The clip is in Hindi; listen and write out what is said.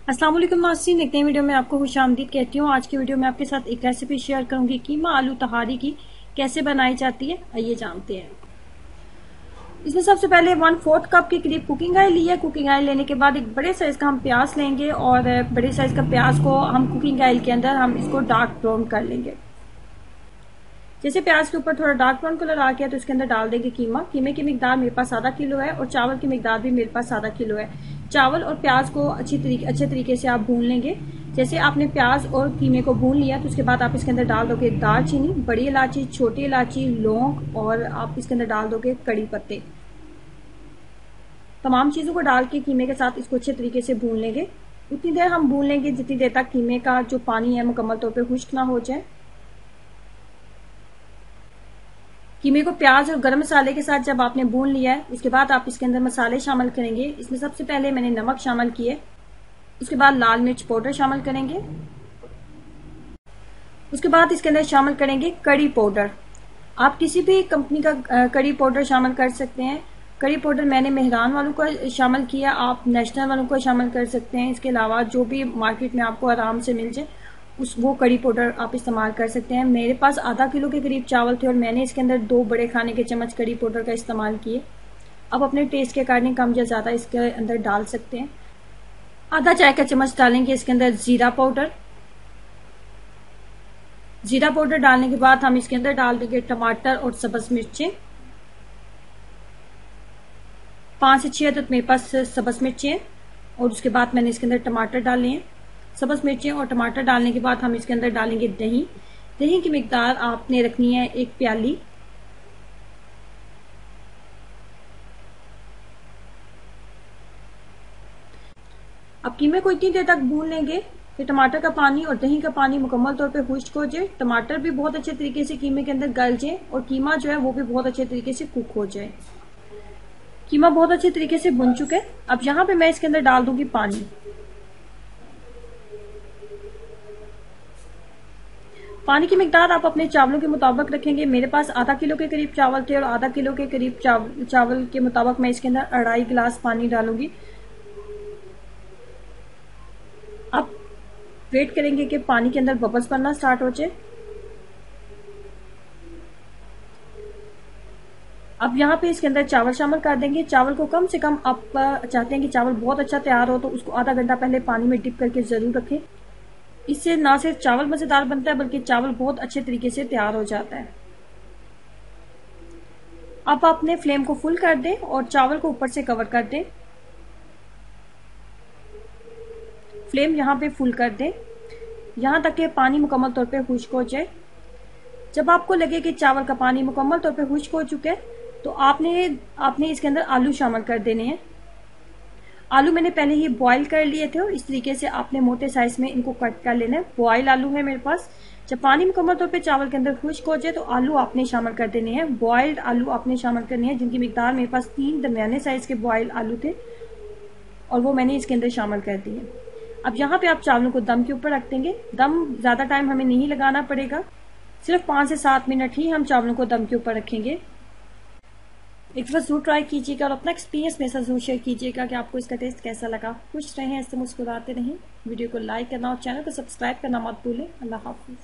अस्सलाम वालेकुम नाज़रीन, एक नई वीडियो में आपको खुशामदीद कहती हूँ। आज की वीडियो में आपके साथ एक रेसिपी शेयर करूंगी कीमा आलू तहारी की कैसे बनाई जाती है, आइए जानते हैं। इसमें सबसे पहले 1/4 कप के करीब कुकिंग ऑयल लिया। कुकिंग ऑयल लेने के बाद एक बड़े साइज का हम प्याज लेंगे और बड़े साइज का प्याज को हम कुकिंग ऑयल के अंदर हम इसको डार्क ब्राउन कर लेंगे। जैसे प्याज के ऊपर थोड़ा डार्क ब्राउन कलर आ गया तो इसके अंदर डाल देंगे कीमा। कीमे की मिकदार मेरे पास आधा किलो है और चावल की मिकदार भी मेरे पास आधा किलो है। चावल और प्याज को अच्छे तरीके से आप भून लेंगे। जैसे आपने प्याज और कीमे को भून लिया तो उसके बाद आप इसके अंदर डाल दोगे दालचीनी, बड़ी इलायची, छोटी इलायची, लौंग और आप इसके अंदर डाल दोगे कड़ी पत्ते। तमाम चीजों को डाल के कीमे के साथ इसको अच्छे तरीके से भून लेंगे। उतनी देर हम भून लेंगे जितनी देर तक कीमे का जो पानी है मुकम्मल तौर पर खुश्क ना हो जाए। कीमे को प्याज और गरम मसाले के साथ जब आपने भून लिया है उसके बाद आप इसके अंदर मसाले शामिल करेंगे। इसमें सबसे पहले मैंने नमक शामिल किए, उसके बाद लाल मिर्च पाउडर शामिल करेंगे, उसके बाद इसके अंदर शामिल करेंगे कड़ी पाउडर। आप किसी भी कंपनी का कड़ी पाउडर शामिल कर सकते हैं। कड़ी पाउडर मैंने मेहरान वालों का शामिल किया, आप नेशनल वालों को शामिल कर सकते हैं। इसके अलावा जो भी मार्केट में आपको आराम से मिल जाए वो कड़ी पाउडर आप इस्तेमाल कर सकते हैं। मेरे पास आधा किलो के करीब चावल थे और मैंने इसके अंदर 2 बड़े खाने के चम्मच कड़ी पाउडर का इस्तेमाल किए। अब अपने टेस्ट के अकॉर्डिंग कम या ज्यादा इसके अंदर डाल सकते हैं। आधा चाय का चम्मच डालेंगे इसके अंदर जीरा पाउडर। जीरा पाउडर डालने के बाद हम इसके अंदर डाल देंगे टमाटर और सब्ज मिर्चें। 5 से 6 अदद मेरे पास सब्ज मिर्चें और उसके बाद मैंने इसके अंदर टमाटर डाले हैं। सब्ज मिर्चें और टमाटर डालने के बाद हम इसके अंदर डालेंगे दही। दही की मिकदार आपने रखनी है 1 प्याली। अब कीमे को इतनी देर तक भून लेंगे कि टमाटर का पानी और दही का पानी मुकम्मल तौर पे खुश्क हो जाए, टमाटर भी बहुत अच्छे तरीके से कीमे के अंदर गल जाए और कीमा जो है वो भी बहुत अच्छे तरीके से कुक हो जाए। कीमा बहुत अच्छे तरीके से भुन चुका है। अब यहाँ पे मैं इसके अंदर डाल दूंगी पानी। पानी की मिकदार आप अपने चावलों के मुताबिक रखेंगे। मेरे पास आधा किलो के करीब चावल थे और आधा किलो के करीब चावल के मुताबिक मैं इसके अंदर 2.5 गिलास पानी डालूंगी। अब वेट करेंगे कि पानी के अंदर बबल्स बनना स्टार्ट हो जाए। अब यहाँ पे इसके अंदर चावल शामिल कर देंगे। चावल को कम से कम आप चाहते हैं कि चावल बहुत अच्छा तैयार हो तो उसको आधा घंटा पहले पानी में डिप करके जरूर रखें। इससे ना सिर्फ चावल मजेदार बनता है बल्कि चावल बहुत अच्छे तरीके से तैयार हो जाता है। अब अपने फ्लेम को फुल कर दें और चावल को ऊपर से कवर कर दें। फ्लेम यहाँ पे फुल कर दें यहाँ तक कि पानी मुकम्मल तौर पे खुश्क हो जाए। जब आपको लगे कि चावल का पानी मुकम्मल तौर पे खुश्क हो चुका है तो आपने इसके अंदर आलू शामिल कर देने हैं। आलू मैंने पहले ही बॉईल कर लिए थे और इस तरीके से आपने मोटे साइज में इनको कट कर लेना है। बॉयल आलू है मेरे पास। जब पानी मुकम्मल तौर पे चावल के अंदर खुश्क हो जाए तो आलू आपने शामिल कर देने हैं। बॉइल्ड आलू आपने शामिल करने हैं जिनकी मिकदार मेरे पास 3 दरमियाने साइज के बॉइल्ड आलू थे और वो मैंने इसके अंदर शामिल कर दिए। अब यहाँ पे आप चावलों को दम के ऊपर रख देंगे। दम ज्यादा टाइम हमें नहीं लगाना पड़ेगा, सिर्फ 5 से 7 मिनट ही हम चावलों को दम के ऊपर रखेंगे। एक बार जरूर ट्राई कीजिएगा और अपना एक्सपीरियंस मेरे साथ जरूर शेयर कीजिएगा कि आपको इसका टेस्ट कैसा लगा। खुश रहें, ऐसे मुस्कुराते रहें। वीडियो को लाइक करना और चैनल को सब्सक्राइब करना मत भूलें। अल्लाह हाफिज।